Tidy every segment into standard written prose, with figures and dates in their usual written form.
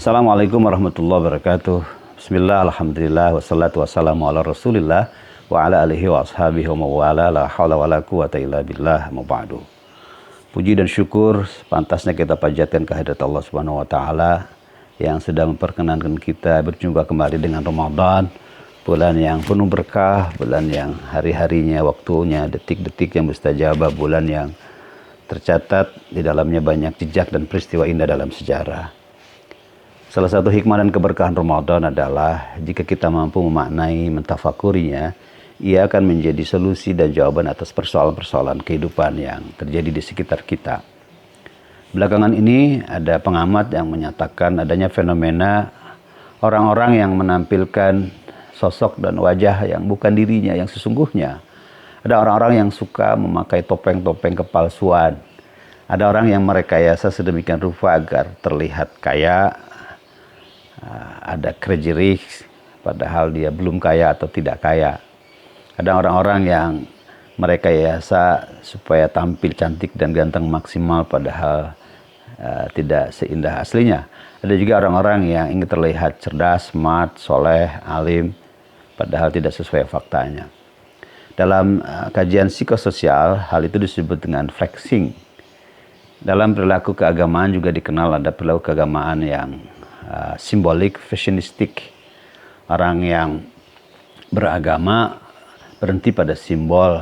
Assalamualaikum warahmatullahi wabarakatuh. Bismillah, alhamdulillah, wassalatu wassalamu ala rasulillah wa ala alihi wa ashabihi wa mawala la hawla wa la quwata illa billah ma ba'du. Puji dan syukur pantasnya kita panjatkan kehadirat Allah Subhanahu wa taala yang sudah memperkenankan kita berjumpa kembali dengan Ramadan, bulan yang penuh berkah, bulan yang hari-harinya, waktunya, detik-detik yang mustajabah, bulan yang tercatat di dalamnya banyak jejak dan peristiwa indah dalam sejarah. Salah satu hikmah dan keberkahan Ramadan adalah jika kita mampu memaknai, mentafakurinya, ia akan menjadi solusi dan jawaban atas persoalan-persoalan kehidupan yang terjadi di sekitar kita. Belakangan ini ada pengamat yang menyatakan adanya fenomena orang-orang yang menampilkan sosok dan wajah yang bukan dirinya, yang sesungguhnya. Ada orang-orang yang suka memakai topeng-topeng kepalsuan. Ada orang yang merekayasa sedemikian rupa agar terlihat kaya. Ada crazy rich, padahal dia belum kaya atau tidak kaya. Ada orang-orang yang merekayasa supaya tampil cantik dan ganteng maksimal, padahal tidak seindah aslinya. Ada juga orang-orang yang ingin terlihat cerdas, smart, soleh, alim, padahal tidak sesuai faktanya. Dalam kajian psikososial, hal itu disebut dengan flexing. Dalam perilaku keagamaan juga dikenal ada perilaku keagamaan yang simbolik, fashionistik. Orang yang beragama berhenti pada simbol,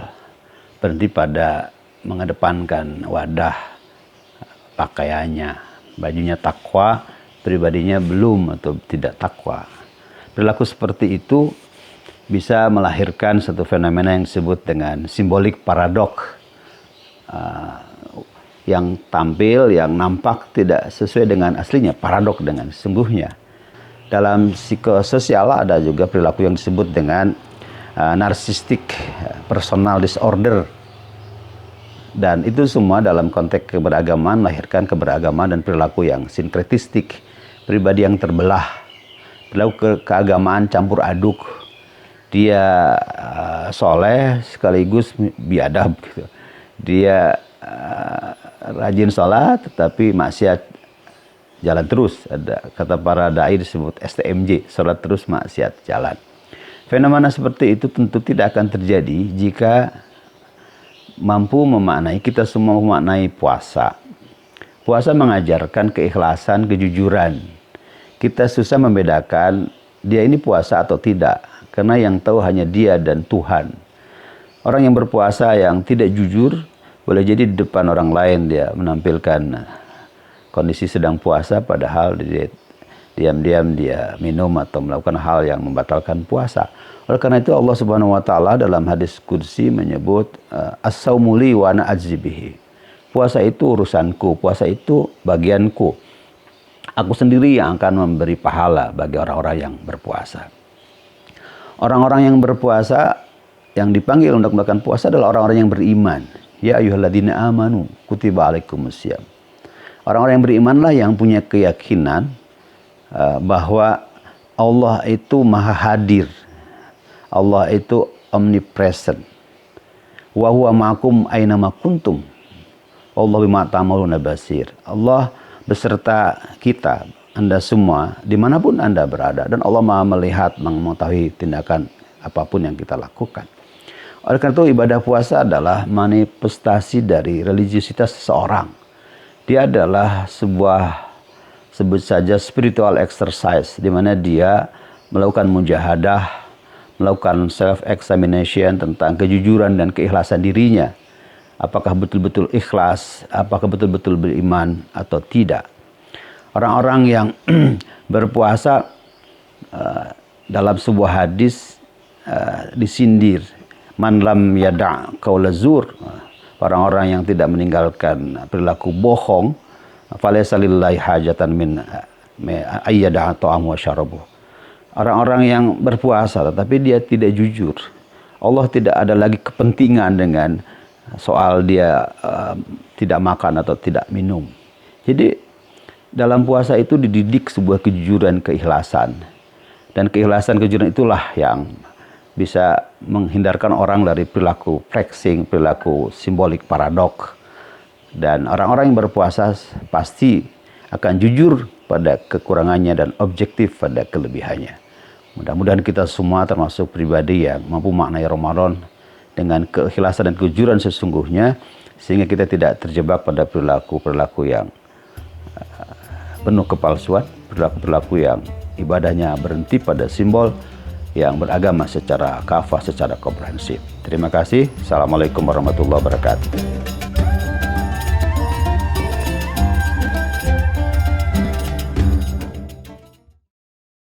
berhenti pada mengedepankan wadah pakaiannya, bajunya takwa, pribadinya belum atau tidak takwa. Perilaku seperti itu bisa melahirkan satu fenomena yang disebut dengan simbolik paradok. Yang tampil, yang nampak tidak sesuai dengan aslinya, paradok dengan sesungguhnya. Dalam psikososial ada juga perilaku yang disebut dengan narcissistic personal disorder. Dan itu semua dalam konteks keberagaman, melahirkan keberagaman dan perilaku yang sinkretistik, pribadi yang terbelah, perilaku keagamaan campur aduk. Dia soleh sekaligus biadab gitu. Dia rajin sholat tetapi maksiat jalan terus. Ada kata para dai disebut STMJ, sholat terus maksiat jalan. Fenomena seperti itu tentu tidak akan terjadi jika mampu memaknai, kita semua memaknai puasa. Puasa mengajarkan keikhlasan, kejujuran. Kita susah membedakan dia ini puasa atau tidak, karena yang tahu hanya dia dan Tuhan. Orang yang berpuasa yang tidak jujur, boleh jadi di depan orang lain dia menampilkan kondisi sedang puasa, padahal diam-diam dia minum atau melakukan hal yang membatalkan puasa. Oleh karena itu Allah Subhanahu wa taala dalam hadis qudsi menyebut as-saumu li wa ana ajzi bihi. Puasa itu urusanku, puasa itu bagianku. Aku sendiri yang akan memberi pahala bagi orang-orang yang berpuasa. Orang-orang yang berpuasa yang dipanggil untuk melakukan puasa adalah orang-orang yang beriman. Ya ayyuhalladzina amanu kutiba alaikumusiyam. Orang-orang yang berimanlah yang punya keyakinan bahwa Allah itu maha hadir. Allah itu omnipresent. Wa huwa ma'akum aina ma kuntum. Wallahu bima ta'maluna basir. Allah beserta kita, Anda semua, dimanapun Anda berada. Dan Allah maha melihat, mengetahui tindakan apapun yang kita lakukan. Oleh karena itu ibadah puasa adalah manifestasi dari religiusitas seseorang. Dia adalah sebuah, sebut saja spiritual exercise, di mana dia melakukan mujahadah, melakukan self-examination tentang kejujuran dan keikhlasan dirinya. Apakah betul-betul ikhlas, apakah betul-betul beriman atau tidak. Orang-orang yang berpuasa dalam sebuah hadis disindir. Man lam yada' qaula zur, orang-orang yang tidak meninggalkan perilaku bohong, falaysa lillahi hajatan min ayyada'a ta'am wa syarabu. Orang-orang yang berpuasa tetapi dia tidak jujur, Allah tidak ada lagi kepentingan dengan soal dia tidak makan atau tidak minum. Jadi dalam puasa itu dididik sebuah kejujuran, keikhlasan. Dan keikhlasan, kejujuran itulah yang bisa menghindarkan orang dari perilaku flexing, perilaku simbolik paradok. Dan orang-orang yang berpuasa pasti akan jujur pada kekurangannya dan objektif pada kelebihannya. Mudah-mudahan kita semua termasuk pribadi yang mampu maknai Ramadan dengan keikhlasan dan kejujuran sesungguhnya, sehingga kita tidak terjebak pada perilaku-perilaku yang penuh kepalsuan, perilaku-perilaku yang ibadahnya berhenti pada simbol, yang beragama secara kafah, secara komprehensif. Terima kasih. Assalamualaikum warahmatullahi wabarakatuh.